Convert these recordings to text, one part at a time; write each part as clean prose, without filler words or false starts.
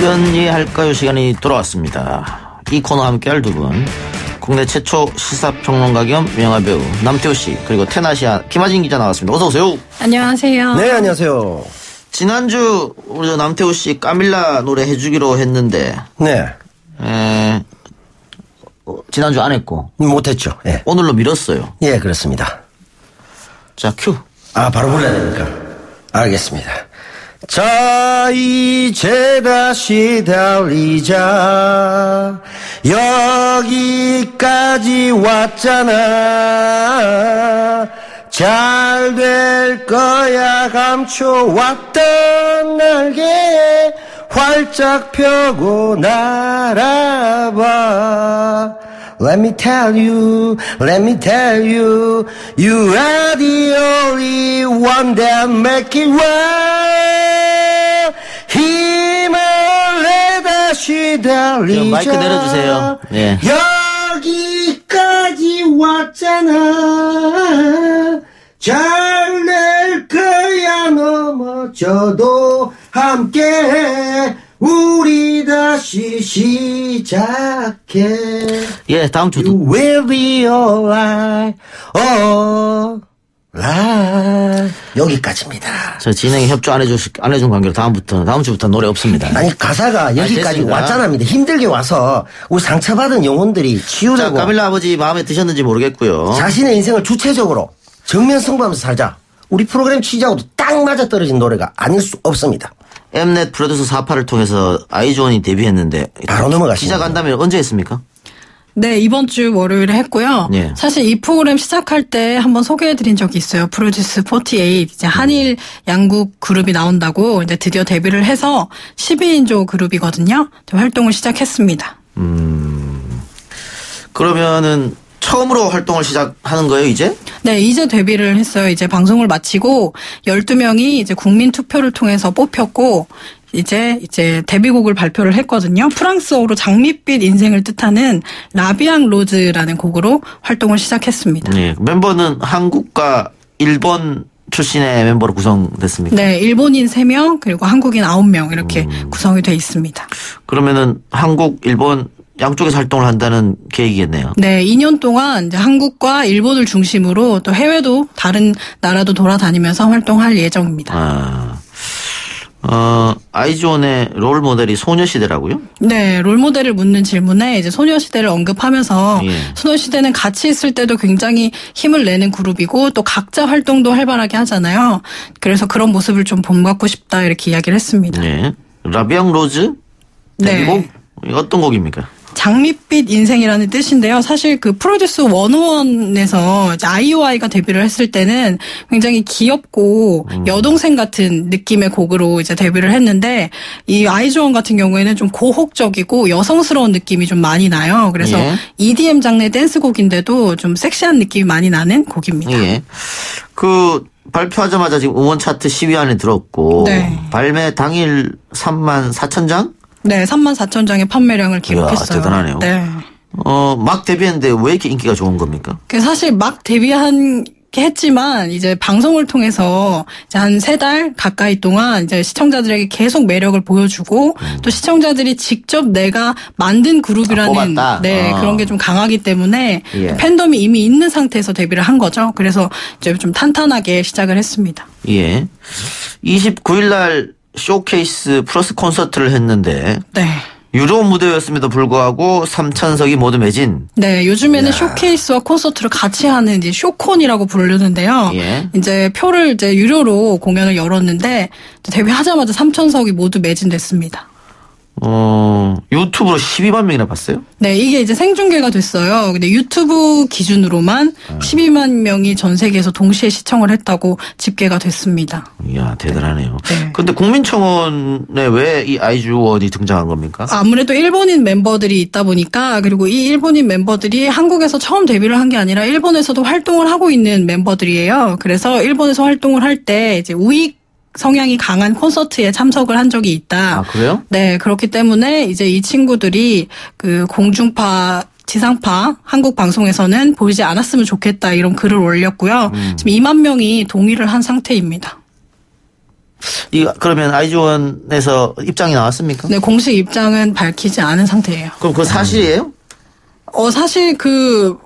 의견이할까요 시간이 돌아왔습니다. 이 코너 함께할 두 분, 국내 최초 시사평론가 겸 영화배우 남태우 씨, 그리고 테나시아 김하진 기자 나왔습니다. 어서 오세요. 안녕하세요. 네, 안녕하세요. 지난주 우리 남태우 씨 까밀라 노래 해주기로 했는데 네. 지난주 안 했고 못했죠. 예. 오늘로 미뤘어요. 예, 그렇습니다. 자, 큐. 바로 불러야 됩니까? 알겠습니다. 자, 이제 다시 달리자. 여기까지 왔잖아. 잘 될 거야. 감춰왔던 날개 활짝 펴고 날아봐. Let me tell you, you are the only one that make it right. 힘을 내 다시 달리자. 마이크 내려주세요. 네. 여기까지 왔잖아. 잘 될 거야. 넘어져도 함께 우리 다시 시작해. 예, 다음 주도. You will be alright. 여기까지입니다. 저 진행에 협조 안 해준 관계로 다음 주부터 노래 없습니다. 아니, 가사가 여기까지 왔잖아입니다. 힘들게 와서 우리 상처받은 영혼들이 치유되고. 자, 까밀라 아버지 마음에 드셨는지 모르겠고요. 자신의 인생을 주체적으로 정면 승부하면서 살자. 우리 프로그램 취지하고도 딱 맞아떨어진 노래가 아닐 수 없습니다. 엠넷 프로듀서 4파를 통해서 아이즈원이 데뷔했는데 바로 넘어가시죠. 시작 간담회 언제 했습니까? 네, 이번 주 월요일에 했고요. 예. 사실 이 프로그램 시작할 때 한번 소개해드린 적이 있어요. 프로듀스 48, 이제 한일 양국 그룹이 나온다고 이제 드디어 데뷔를 해서 12인조 그룹이거든요. 활동을 시작했습니다. 그러면은 처음으로 활동을 시작하는 거예요, 이제? 네, 이제 데뷔를 했어요. 이제 방송을 마치고 12명이 이제 국민 투표를 통해서 뽑혔고 이제 데뷔곡을 발표를 했거든요. 프랑스어로 장밋빛 인생을 뜻하는 라비앙 로즈라는 곡으로 활동을 시작했습니다. 네, 멤버는 한국과 일본 출신의 멤버로 구성됐습니까? 네, 일본인 3명 그리고 한국인 9명 이렇게 구성이 돼 있습니다. 그러면은 한국, 일본 양쪽에서 활동을 한다는 계획이겠네요. 네, 2년 동안 이제 한국과 일본을 중심으로 또 해외도 다른 나라도 돌아다니면서 활동할 예정입니다. 아이즈원의 롤 모델이 소녀시대라고요? 네, 롤 모델을 묻는 질문에 이제 소녀시대를 언급하면서 예. 소녀시대는 같이 있을 때도 굉장히 힘을 내는 그룹이고 또 각자 활동도 활발하게 하잖아요. 그래서 그런 모습을 좀 본받고 싶다 이렇게 이야기를 했습니다. 네. 라비앙 로즈? 네. 데뷔곡? 어떤 곡입니까? 장밋빛 인생이라는 뜻인데요. 사실 그 프로듀스 101에서 아이오아이가 데뷔를 했을 때는 굉장히 귀엽고 여동생 같은 느낌의 곡으로 이제 데뷔를 했는데 이 아이즈원 같은 경우에는 좀 고혹적이고 여성스러운 느낌이 좀 많이 나요. 그래서 예. EDM 장르의 댄스곡인데도 좀 섹시한 느낌이 많이 나는 곡입니다. 예. 발표하자마자 지금 음원 차트 10위 안에 들었고 네. 발매 당일 34,000장? 네, 34,000장의 판매량을 기록했어요. 이야, 대단하네요. 네. 막 데뷔했는데 왜 이렇게 인기가 좋은 겁니까? 사실 막 데뷔한 게 했지만 이제 방송을 통해서 이제 한 3달 가까이 동안 이제 시청자들에게 계속 매력을 보여주고 또 시청자들이 직접 내가 만든 그룹이라는 뽑았다. 그런 게 좀 강하기 때문에 예. 팬덤이 이미 있는 상태에서 데뷔를 한 거죠. 그래서 이제 좀 탄탄하게 시작을 했습니다. 예. 29일 날 쇼케이스 플러스 콘서트를 했는데 네. 유료 무대였음에도 불구하고 3,000석이 모두 매진. 네, 요즘에는 쇼케이스와 콘서트를 같이 하는 이제 쇼콘이라고 부르는데요. 예. 이제 표를 이제 유료로 공연을 열었는데 데뷔하자마자 3,000석이 모두 매진됐습니다. 유튜브로 12만 명이나 봤어요? 네, 이게 이제 생중계가 됐어요. 근데 유튜브 기준으로만 12만 명이 전 세계에서 동시에 시청을 했다고 집계가 됐습니다. 이야, 대단하네요. 네. 근데 국민청원에 왜 이 아이즈원이 등장한 겁니까? 아무래도 일본인 멤버들이 있다 보니까 그리고 이 일본인 멤버들이 한국에서 처음 데뷔를 한 게 아니라 일본에서도 활동을 하고 있는 멤버들이에요. 그래서 일본에서 활동을 할 때 이제 우익 성향이 강한 콘서트에 참석을 한 적이 있다. 아, 그래요? 네, 그렇기 때문에 이제 이 친구들이 그 공중파 지상파 한국 방송에서는 보이지 않았으면 좋겠다 이런 글을 올렸고요. 지금 2만 명이 동의를 한 상태입니다. 그러면 아이즈원에서 입장이 나왔습니까? 네, 공식 입장은 밝히지 않은 상태예요. 그럼 그거 사실이에요? 사실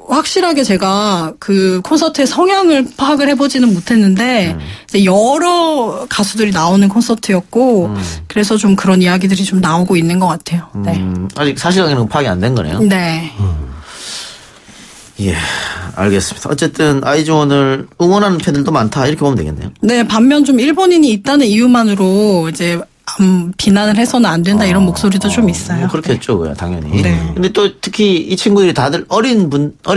확실하게 제가 콘서트의 성향을 파악을 해보지는 못했는데, 이제 여러 가수들이 나오는 콘서트였고, 그래서 좀 그런 이야기들이 좀 나오고 있는 것 같아요. 네. 아직 사실관계는 파악이 안 된 거네요. 네. 예, 알겠습니다. 어쨌든 아이즈원을 응원하는 팬들도 많다 이렇게 보면 되겠네요. 네, 반면 좀 일본인이 있다는 이유만으로 이제 비난을 해서는 안 된다 이런 목소리도 좀 있어요. 그렇겠죠, 네. 당연히. 네. 근데 또 특히 이 친구들이 다들 어린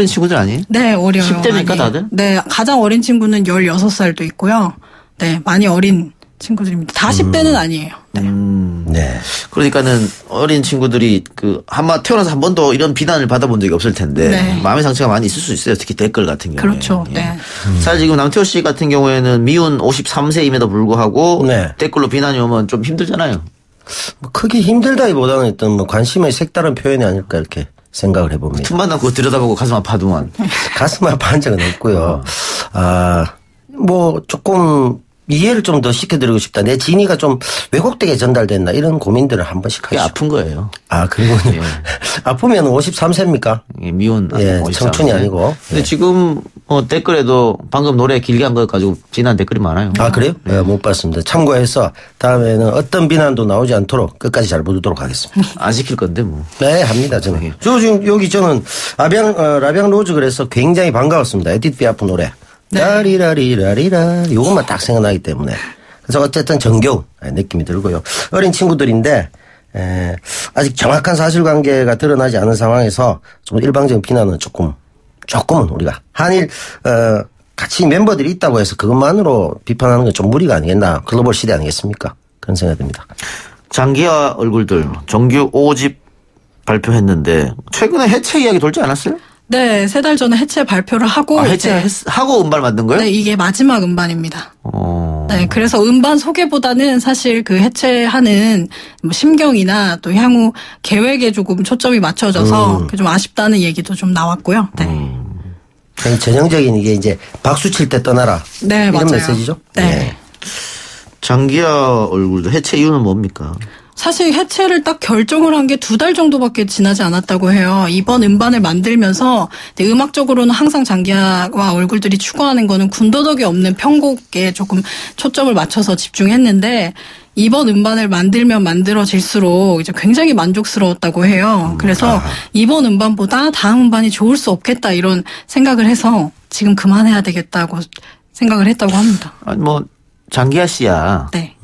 친구들 아니에요? 네, 어려요. 10대입니까 다들? 네, 가장 어린 친구는 16살도 있고요. 네, 많이 어린 친구들입니다. 다 10대는 아니에요. 네. 네. 그러니까는 어린 친구들이 아마 태어나서 한 번도 이런 비난을 받아본 적이 없을 텐데 네. 마음의 상처가 많이 있을 수 있어요. 특히 댓글 같은 경우에. 그렇죠. 예. 네. 사실 지금 남태호 씨 같은 경우에는 미운 53세임에도 불구하고 네. 댓글로 비난이 오면 좀 힘들잖아요. 뭐 크게 힘들다기보다는 일단 뭐 관심의 색다른 표현이 아닐까 이렇게 생각을 해봅니다. 틈만 나고 들여다보고 가슴 아파도만. 가슴 아파한 적은 없고요. 뭐 조금 이해를 좀 더 시켜드리고 싶다. 내 진위가 좀 왜곡되게 전달됐나 이런 고민들을 한 번씩 그게 하죠. 아픈 거예요. 그리고는 예. 아프면 53세입니까? 예, 미운 예, 청춘이 아니고. 근데 예. 지금 댓글에도 방금 노래 길게 한 거 가지고 비난 댓글이 많아요. 그래요? 네, 못 봤습니다. 참고해서 다음에는 어떤 비난도 나오지 않도록 끝까지 잘 보도록 하겠습니다. 안 시킬 건데 뭐. 네, 합니다, 저는. 저 지금 여기 저는 라비앙 로즈 그래서 굉장히 반가웠습니다. 에디트 피아프 노래. 라리라리라리라 이것만 딱 생각나기 때문에 그래서 어쨌든 정겨운 느낌이 들고요. 어린 친구들인데 아직 정확한 사실관계가 드러나지 않은 상황에서 좀 일방적인 비난은 조금은 우리가 한일 같이 멤버들이 있다고 해서 그것만으로 비판하는 건 좀 무리가 아니겠나. 글로벌 시대 아니겠습니까? 그런 생각이 듭니다. 장기하 얼굴들 정규 5집 발표했는데 최근에 해체 이야기 돌지 않았어요? 네, 3달 전에 해체 발표를 하고. 해체하고 음반 만든 거예요? 네, 이게 마지막 음반입니다. 네, 그래서 음반 소개보다는 사실 해체하는 뭐 심경이나 또 향후 계획에 조금 초점이 맞춰져서 좀 아쉽다는 얘기도 좀 나왔고요. 네. 전형적인 이게 이제 박수 칠 때 떠나라. 네, 이런 맞아요. 메시지죠? 네. 장기하 얼굴도 해체 이유는 뭡니까? 사실 해체를 딱 결정을 한 게 2달 정도밖에 지나지 않았다고 해요. 이번 음반을 만들면서 음악적으로는 항상 장기하와 얼굴들이 추구하는 거는 군더더기 없는 편곡에 조금 초점을 맞춰서 집중했는데 이번 음반을 만들면 만들어질수록 이제 굉장히 만족스러웠다고 해요. 그래서 이번 음반보다 다음 음반이 좋을 수 없겠다 이런 생각을 해서 지금 그만해야 되겠다고 생각을 했다고 합니다. 뭐 장기하 씨야. 네.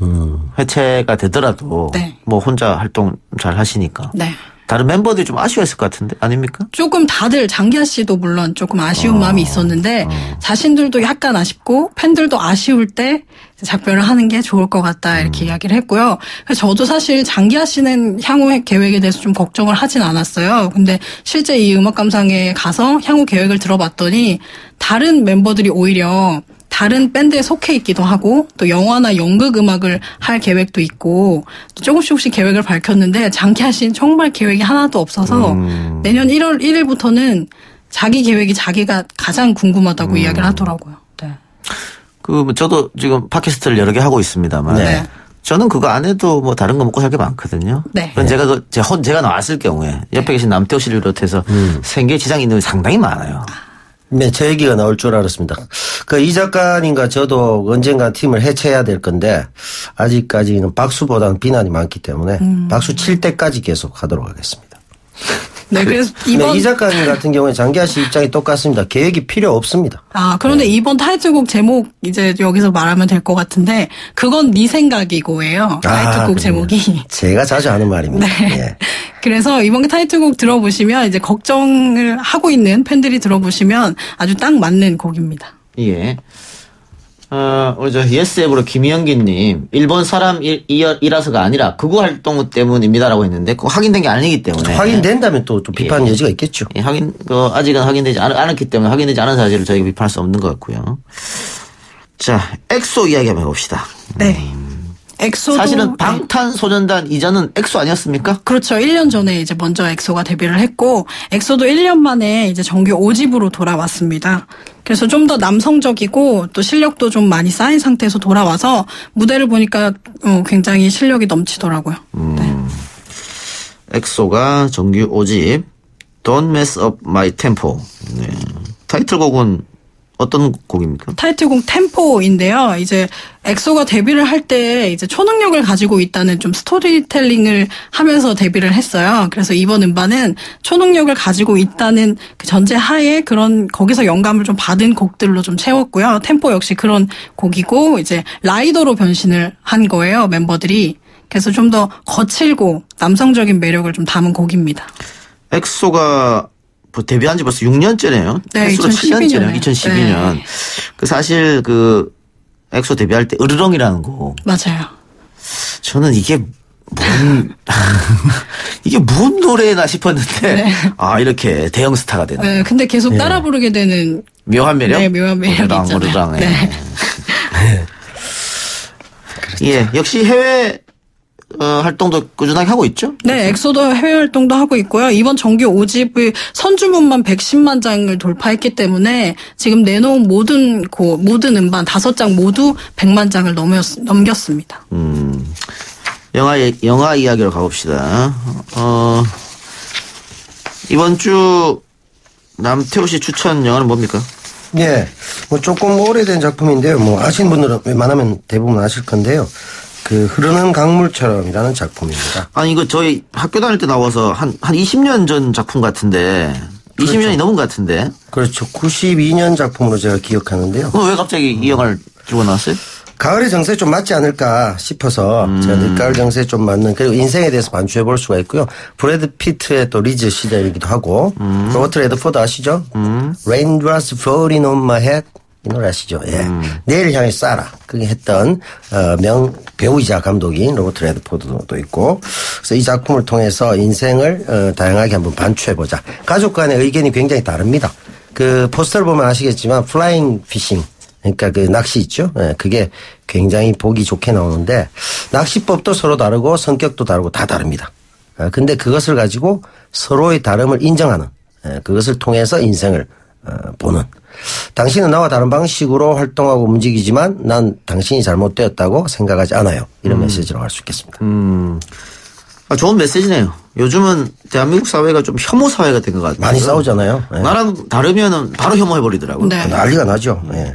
해체가 되더라도 네. 뭐 혼자 활동 잘 하시니까. 네. 다른 멤버들이 좀 아쉬워했을 것 같은데 아닙니까? 조금 다들 장기하 씨도 물론 조금 아쉬운 마음이 있었는데 자신들도 약간 아쉽고 팬들도 아쉬울 때 작별을 하는 게 좋을 것 같다 이렇게 이야기를 했고요. 그래서 저도 사실 장기하 씨는 향후 계획에 대해서 좀 걱정을 하진 않았어요. 근데 실제 이 음악 감상회에 가서 향후 계획을 들어봤더니 다른 멤버들이 오히려 다른 밴드에 속해 있기도 하고 또 영화나 연극 음악을 할 계획도 있고 또 조금씩 계획을 밝혔는데 장기하 씨는 정말 계획이 하나도 없어서 내년 1월 1일부터는 자기 계획이 자기가 가장 궁금하다고 이야기를 하더라고요. 네. 저도 지금 팟캐스트를 여러 개 하고 있습니다만 네. 저는 그거 안 해도 뭐 다른 거 먹고 살 게 많거든요. 네. 그럼 제가 나왔을 경우에 옆에 계신 남태호 씨를 비롯해서 생계에 지장이 있는 게 상당히 많아요. 네, 제 얘기가 나올 줄 알았습니다. 이 작가님과 저도 언젠가 팀을 해체해야 될 건데 아직까지는 박수보다는 비난이 많기 때문에 박수 칠 때까지 계속 하도록 하겠습니다. 네, 그래서 이번 이 작가님 같은 경우에 장기하 씨 입장이 똑같습니다. 계획이 필요 없습니다. 그런데 이번 타이틀곡 제목 이제 여기서 말하면 될 것 같은데 그건 네 생각이고예요. 타이틀곡 제목이. 제가 자주 하는 말입니다. 네. 예. 그래서 이번 타이틀곡 들어보시면 이제 걱정을 하고 있는 팬들이 들어보시면 아주 딱 맞는 곡입니다. 예. 우리 예스앱으로 김영기님, 일본 사람이라서가 아니라 극우 활동 때문입니다라고 했는데, 그거 확인된 게 아니기 때문에. 확인된다면 또 비판 여지가 있겠죠. 예, 아직은 확인되지 않았기 때문에 확인되지 않은 사실을 저희가 비판할 수 없는 것 같고요. 자, 엑소 이야기 한번 해봅시다. 네. 엑소도 사실은 방탄소년단 이전은 엑소 아니었습니까? 그렇죠. 1년 전에 이제 먼저 엑소가 데뷔를 했고 엑소도 1년 만에 이제 정규 5집으로 돌아왔습니다. 그래서 좀 더 남성적이고 또 실력도 좀 많이 쌓인 상태에서 돌아와서 무대를 보니까 굉장히 실력이 넘치더라고요. 네. 엑소가 정규 5집 Don't Mess Up My Tempo. 네. 타이틀곡은 어떤 곡입니까? 타이틀곡 템포인데요. 이제 엑소가 데뷔를 할 때 이제 초능력을 가지고 있다는 좀 스토리텔링을 하면서 데뷔를 했어요. 그래서 이번 음반은 초능력을 가지고 있다는 그 전제 하에 그런 거기서 영감을 좀 받은 곡들로 좀 채웠고요. 템포 역시 그런 곡이고 이제 라이더로 변신을 한 거예요. 멤버들이. 그래서 좀 더 거칠고 남성적인 매력을 좀 담은 곡입니다. 엑소가 데뷔한 지 벌써 6년째네요. 네, 2012년째네요. 2012년. 네. 그 사실 그 엑소 데뷔할 때 으르렁이라는 곡. 맞아요. 저는 이게 뭔 노래나 싶었는데 네. 아 이렇게 대형 스타가 되네. 네, 근데 계속 따라 부르게 되는 묘한 매력. 네, 묘한 매력이 있잖아요. 으르렁. 네. 예, 역시 해외 활동도 꾸준하게 하고 있죠? 네, 엑소도 해외 활동도 하고 있고요. 이번 정규 5집의 선주문만 110만 장을 돌파했기 때문에 지금 내놓은 모든 음반 5장 모두 100만 장을 넘겼습니다. 영화 이야기로 가봅시다. 이번 주 남태호 씨 추천 영화는 뭡니까? 예, 뭐 조금 오래된 작품인데요. 뭐 아시는 분들은 웬만하면 대부분 아실 건데요. 그 흐르는 강물처럼이라는 작품입니다. 아니 이거 저희 학교 다닐 때 나와서 한 20년 전 작품 같은데 20년이 그렇죠. 넘은 것 같은데. 그렇죠. 92년 작품으로 제가 기억하는데요. 왜 갑자기 이 영화를 들고 나왔어요? 가을의 정세에 좀 맞지 않을까 싶어서 제가 늦가을 정세에 좀 맞는 그리고 인생에 대해서 반추해 볼 수가 있고요. 브래드 피트의 또 리즈 시대이기도 하고 로버트 레드포드 아시죠? Raindrops Falling on My Head 이 노래 아시죠? 예. 내일 향해 쏴라. 그게 했던 명 배우이자 감독인 로버트 레드포드도 있고 그래서 이 작품을 통해서 인생을 다양하게 한번 반추해보자. 가족 간의 의견이 굉장히 다릅니다. 그 포스터를 보면 아시겠지만 플라잉 피싱 그러니까 그 낚시 있죠? 예, 그게 굉장히 보기 좋게 나오는데 낚시법도 서로 다르고 성격도 다르고 다 다릅니다. 근데 그것을 가지고 서로의 다름을 인정하는 그것을 통해서 인생을 보는 당신은 나와 다른 방식으로 활동하고 움직이지만 난 당신이 잘못되었다고 생각하지 않아요. 이런 메시지로 할 수 있겠습니다. 좋은 메시지네요. 요즘은 대한민국 사회가 좀 혐오 사회가 된 것 같아요. 많이 싸우잖아요. 네. 나랑 다르면은 바로 혐오해버리더라고요. 네. 난리가 나죠. 네.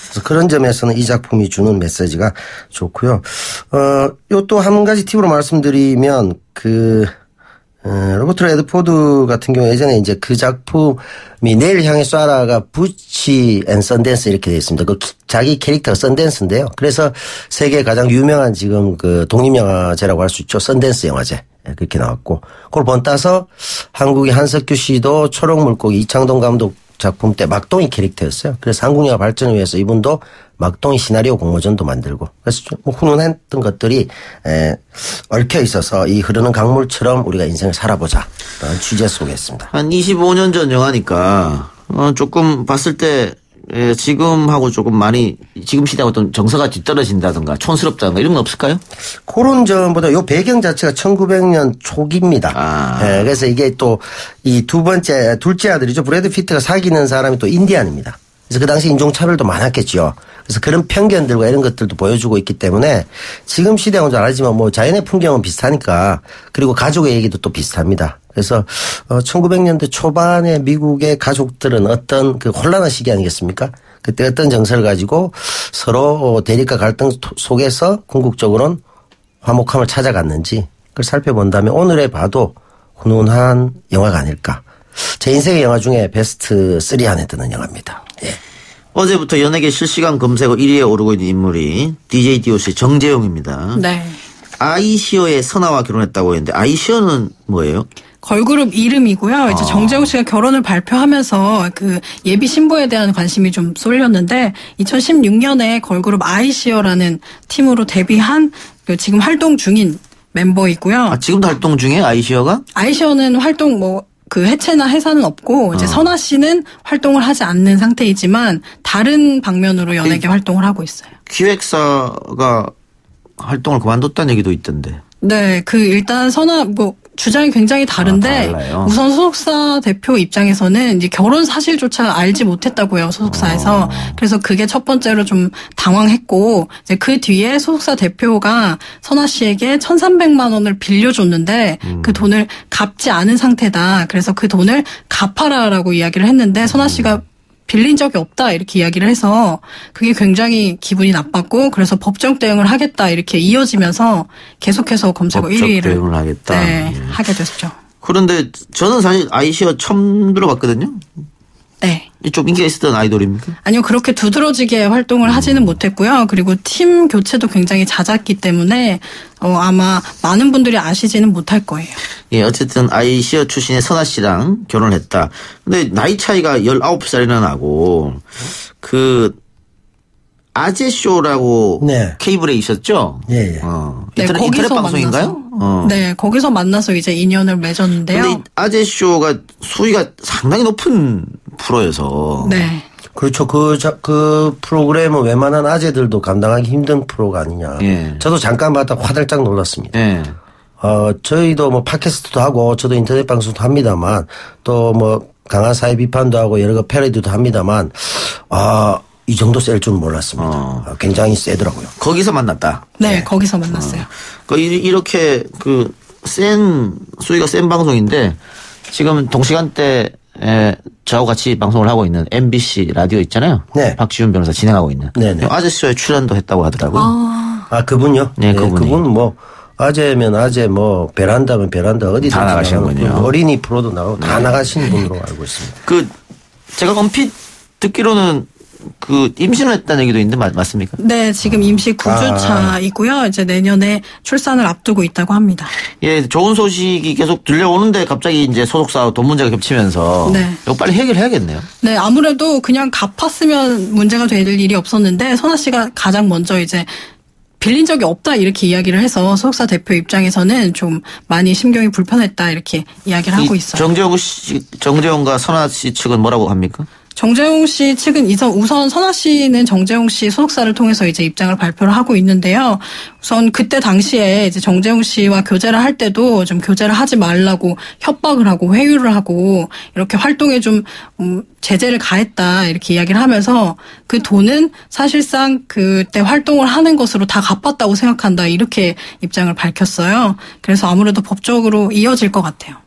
그래서 그런 점에서는 이 작품이 주는 메시지가 좋고요. 요 또 한 가지 팁으로 말씀드리면 로버트 레드포드 같은 경우 예전에 이제 그 작품이 내일 향해 쏴라가 부치 앤 썬댄스 이렇게 되어 있습니다. 그 자기 캐릭터가 썬댄스인데요. 그래서 세계 가장 유명한 지금 그 독립영화제라고 할 수 있죠. 썬댄스 영화제. 그렇게 나왔고. 그걸 번따서 한국의 한석규 씨도 초록물고기 이창동 감독 작품 때 막동이 캐릭터였어요. 그래서 한국 영화 발전을 위해서 이분도 막동이 시나리오 공모전도 만들고 그래서 좀 훈훈했던 것들이 얽혀 있어서 이 흐르는 강물처럼 우리가 인생을 살아보자 라는 취재 속에 있습니다. 한 25년 전 영화니까 조금 봤을 때 지금하고 조금 많이 지금 시대하고 어떤 정서가 뒤떨어진다든가 촌스럽다든가 이런 건 없을까요? 그런 점보다 요 배경 자체가 1900년 초기입니다. 그래서 이게 또 이 둘째 아들이죠. 브래드 피트가 사귀는 사람이 또 인디안입니다. 그래서 그 당시 인종차별도 많았겠죠. 그래서 그런 편견들과 이런 것들도 보여주고 있기 때문에 지금 시대하고는 잘 알지만 뭐 자연의 풍경은 비슷하니까 그리고 가족의 얘기도 또 비슷합니다. 그래서 1900년대 초반에 미국의 가족들은 어떤 그 혼란한 시기 아니겠습니까? 그때 어떤 정서를 가지고 서로 대립과 갈등 속에서 궁극적으로는 화목함을 찾아갔는지 그걸 살펴본다면 오늘에 봐도 훈훈한 영화가 아닐까. 제 인생의 영화 중에 베스트 3 안에 드는 영화입니다. 예. 어제부터 연예계 실시간 검색어 1위에 오르고 있는 인물이 DJ DOC 정재용입니다. 네. 아이시어의 선아와 결혼했다고 했는데 아이시어는 뭐예요? 걸그룹 이름이고요. 이제 정재용 씨가 결혼을 발표하면서 그 예비 신부에 대한 관심이 좀 쏠렸는데 2016년에 걸그룹 아이시어라는 팀으로 데뷔한 지금 활동 중인 멤버이고요. 지금도 활동 중에 아이시어가? 아이시어는 활동 그 해체나 해산은 없고 이제 선아 씨는 활동을 하지 않는 상태이지만 다른 방면으로 연예계 활동을 하고 있어요. 기획사가 활동을 그만뒀다는 얘기도 있던데. 네, 일단 주장이 굉장히 다른데 달라요. 우선 소속사 대표 입장에서는 이제 결혼 사실조차 알지 못했다고요, 소속사에서. 그래서 그게 첫 번째로 좀 당황했고, 이제 그 뒤에 소속사 대표가 선아 씨에게 1,300만 원을 빌려줬는데 그 돈을 갚지 않은 상태다. 그래서 그 돈을 갚아라라고 이야기를 했는데 선아 씨가 빌린 적이 없다 이렇게 이야기를 해서 그게 굉장히 기분이 나빴고 그래서 법적 대응을 하겠다 이렇게 이어지면서 계속해서 검색어 법적 1위를 대응을 하겠다. 네, 하게 됐죠. 그런데 저는 사실 아이시어 처음 들어봤거든요. 네. 좀 인기가 있었던 아이돌입니까? 아니요, 그렇게 두드러지게 활동을 하지는 못했고요. 그리고 팀 교체도 굉장히 잦았기 때문에 아마 많은 분들이 아시지는 못할 거예요. 예, 어쨌든 아이시어 출신의 선아 씨랑 결혼을 했다. 근데 나이 차이가 19살이나 나고 아재쇼라고 네. 케이블에 있었죠? 예, 예. 네, 인터넷 방송인가요? 네, 거기서 만나서 이제 인연을 맺었는데요. 근데 이 아재쇼가 수위가 상당히 높은 프로여서. 네. 그렇죠. 그 프로그램은 웬만한 아재들도 감당하기 힘든 프로가 아니냐. 예. 저도 잠깐 봤다 화들짝 놀랐습니다. 예. 저희도 뭐 팟캐스트도 하고 저도 인터넷 방송도 합니다만 또 뭐 강한 사회 비판도 하고 여러 가 패러디도 합니다만 이 정도 셀 줄 몰랐습니다. 굉장히 세더라고요. 거기서 만났다. 네, 거기서 만났어요. 이렇게 수위가 센 방송인데 지금 동시간대에 저하고 같이 방송을 하고 있는 MBC 라디오 있잖아요. 네. 박지훈 변호사 진행하고 있는. 네네. 아재쇼에 출연도 했다고 하더라고요. 그분요? 네, 그분이. 그분 뭐 아재면 아재 베란다면 베란다 어디든 다 나가시는군요. 어린이 프로도 나오고 다 나가시는 분으로 알고 있습니다. 제가 얼핏 듣기로는 임신을 했다는 얘기도 있는데 맞습니까? 네, 지금 임시 9주차이고요. 이제 내년에 출산을 앞두고 있다고 합니다. 예, 좋은 소식이 계속 들려오는데 갑자기 이제 소속사와 돈 문제가 겹치면서 네. 이거 빨리 해결해야겠네요. 네, 아무래도 그냥 갚았으면 문제가 될 일이 없었는데 선아 씨가 가장 먼저 이제 빌린 적이 없다 이렇게 이야기를 해서 소속사 대표 입장에서는 좀 많이 심경이 불편했다 이렇게 이야기를 하고 있어요. 정재용과 선아 씨 측은 뭐라고 합니까? 정재용 씨 측은 우선 선아 씨는 정재용 씨 소속사를 통해서 이제 입장을 발표를 하고 있는데요. 우선 그때 당시에 이제 정재용 씨와 교제를 할 때도 좀 교제를 하지 말라고 협박을 하고 회유를 하고 이렇게 활동에 좀 제재를 가했다 이렇게 이야기를 하면서 그 돈은 사실상 그때 활동을 하는 것으로 다 갚았다고 생각한다 이렇게 입장을 밝혔어요. 그래서 아무래도 법적으로 이어질 것 같아요.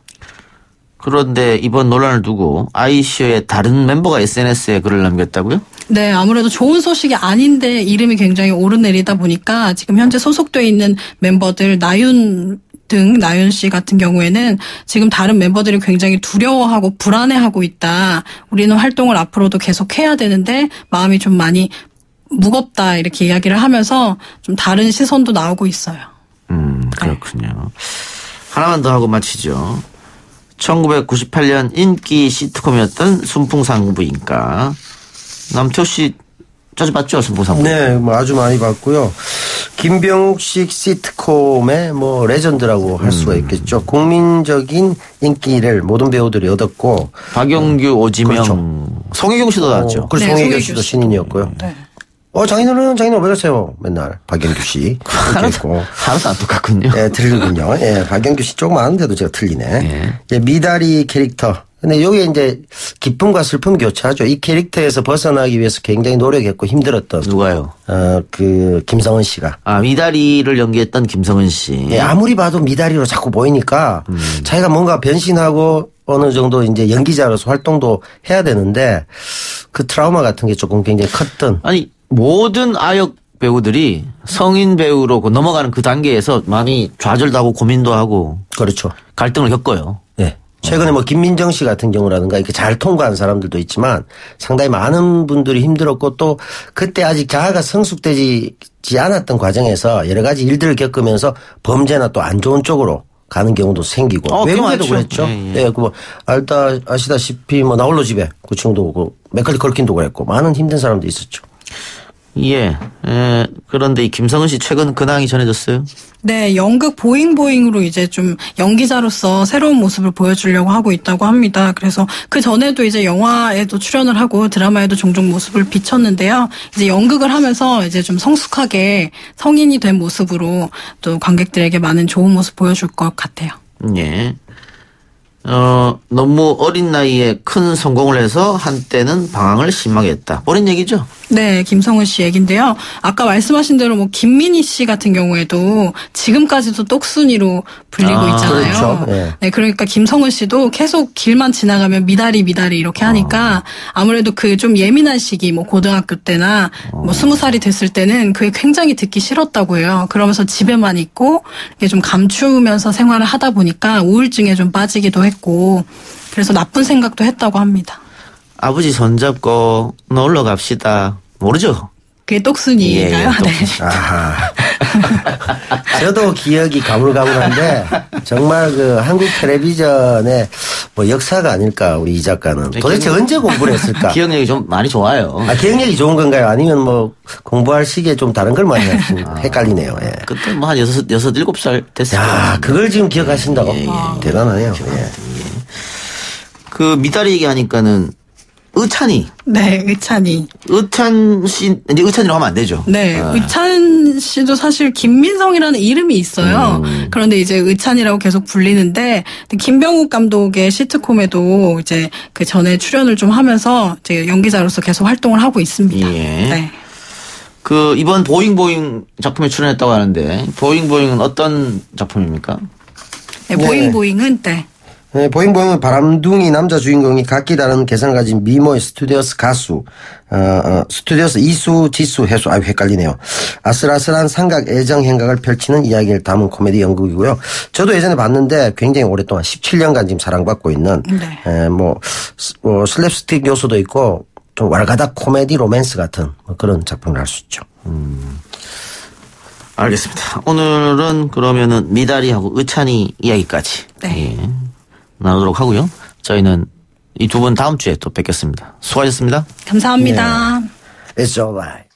그런데 이번 논란을 두고 아이시어의 다른 mem버가 SNS에 글을 남겼다고요? 네, 아무래도 좋은 소식이 아닌데 이름이 굉장히 오르내리다 보니까 지금 현재 소속돼 있는 멤버들 나윤 씨 같은 경우에는 지금 다른 멤버들이 굉장히 두려워하고 불안해하고 있다. 우리는 활동을 앞으로도 계속 해야 되는데 마음이 좀 많이 무겁다 이렇게 이야기를 하면서 좀 다른 시선도 나오고 있어요. 그렇군요. 하나만 더 하고 마치죠. 1998년 인기 시트콤이었던 순풍산부인과. 남태호 씨 자주 봤죠, 순풍산부? 네, 아주 많이 봤고요. 김병식 시트콤의 레전드라고 할 수가 있겠죠. 국민적인 인기를 모든 배우들이 얻었고. 박영규, 오지명, 그렇죠. 송혜교 씨도 나왔죠. 그리고 네, 송혜교 씨도 신인이었고요. 네. 장인어른 왜 그러세요? 맨날 박영규 씨. 하나도 안 똑같군요. 네, 틀리군요. 예, 박영규 씨 조금 아는데도 제가 틀리네. 예, 미다리 캐릭터. 근데 여기 이제 기쁨과 슬픔 교차하죠. 이 캐릭터에서 벗어나기 위해서 굉장히 노력했고 힘들었던. 누가요? 김성은 씨가. 미다리를 연기했던 김성은 씨. 예, 아무리 봐도 미다리로 자꾸 보이니까 자기가 뭔가 변신하고 어느 정도 이제 연기자로서 활동도 해야 되는데 그 트라우마 같은 게 조금 굉장히 컸던. 모든 아역 배우들이 성인 배우로 넘어가는 그 단계에서 많이 좌절도 하고 고민도 하고. 그렇죠. 갈등을 겪어요. 네. 최근에 김민정 씨 같은 경우라든가 이렇게 잘 통과한 사람들도 있지만 상당히 많은 분들이 힘들었고 또 그때 아직 자아가 성숙되지 않았던 과정에서 여러 가지 일들을 겪으면서 범죄나 또 안 좋은 쪽으로 가는 경우도 생기고 외국에도 그랬죠. 예, 아시다시피 나홀로 집에 그 친구도 오고 맥컬리 컬킨도 그랬고 많은 힘든 사람도 있었죠. 예. 그런데 이 김성은 씨 최근 근황이 전해졌어요? 네, 연극 보잉보잉으로 이제 좀 연기자로서 새로운 모습을 보여주려고 하고 있다고 합니다. 그래서 그 전에도 이제 영화에도 출연을 하고 드라마에도 종종 모습을 비쳤는데요. 이제 연극을 하면서 이제 좀 성숙하게 성인이 된 모습으로 또 관객들에게 많은 좋은 모습 보여줄 것 같아요. 예. 너무 어린 나이에 큰 성공을 해서 한때는 방황을 심하게 했다. 옳은 얘기죠? 네, 김성은 씨 얘긴데요. 아까 말씀하신 대로 뭐 김민희 씨 같은 경우에도 지금까지도 똑순이로 불리고 있잖아요. 그렇죠. 네. 네, 그러니까 김성은 씨도 계속 길만 지나가면 미다리 이렇게 하니까 아무래도 그 좀 예민한 시기 뭐 고등학교 때나 뭐 20살이 됐을 때는 그게 굉장히 듣기 싫었다고 해요. 그러면서 집에만 있고 이게 좀 감추면서 생활을 하다 보니까 우울증에 좀 빠지기도 했고 그래서 나쁜 생각도 했다고 합니다. 아버지 손잡고 놀러 갑시다. 모르죠? 그게 똑순이인가요? 예, 네. 아하. 저도 기억이 가물가물한데 정말 그 한국 텔레비전의 뭐 역사가 아닐까 우리 이 작가는 도대체 언제 공부를 했을까? 기억력이 좀 많이 좋아요. 기억력이 좋은 건가요? 아니면 뭐 공부할 시기에 좀 다른 걸 많이 하시는 헷갈리네요. 예. 그때 뭐 한 6-7살 됐을 거예요. 야, 그걸 지금 기억하신다고? 예, 예. 대단하네요. 예. 그 미다리 얘기하니까는 의찬이. 네, 의찬이. 의찬 씨, 이제 의찬이라고 하면 안 되죠. 네, 의찬 씨도 사실 김민성이라는 이름이 있어요. 그런데 이제 의찬이라고 계속 불리는데 김병욱 감독의 시트콤에도 이제 그 전에 출연을 좀 하면서 이제 연기자로서 계속 활동을 하고 있습니다. 예. 네. 그 이번 보잉보잉 작품에 출연했다고 하는데 보잉보잉은 어떤 작품입니까? 네, 보잉보잉은 네. 네, 보잉보잉은 바람둥이 남자 주인공이 각기 다른 개성을 가진 미모의 스튜디오스 가수, 스튜디오스 이수, 지수, 해수, 헷갈리네요. 아슬아슬한 삼각 애정 행각을 펼치는 이야기를 담은 코미디 연극이고요. 저도 예전에 봤는데 굉장히 오랫동안 17년간 지금 사랑받고 있는, 네. 슬랩스틱 요소도 있고, 좀 왈가닥 코미디 로맨스 같은 그런 작품을 할 수 있죠. 알겠습니다. 오늘은 그러면은 미다리하고 의찬이 이야기까지. 네. 예. 나누도록 하고요. 저희는 이 두 분 다음 주에 또 뵙겠습니다. 수고하셨습니다. 감사합니다. It's alright.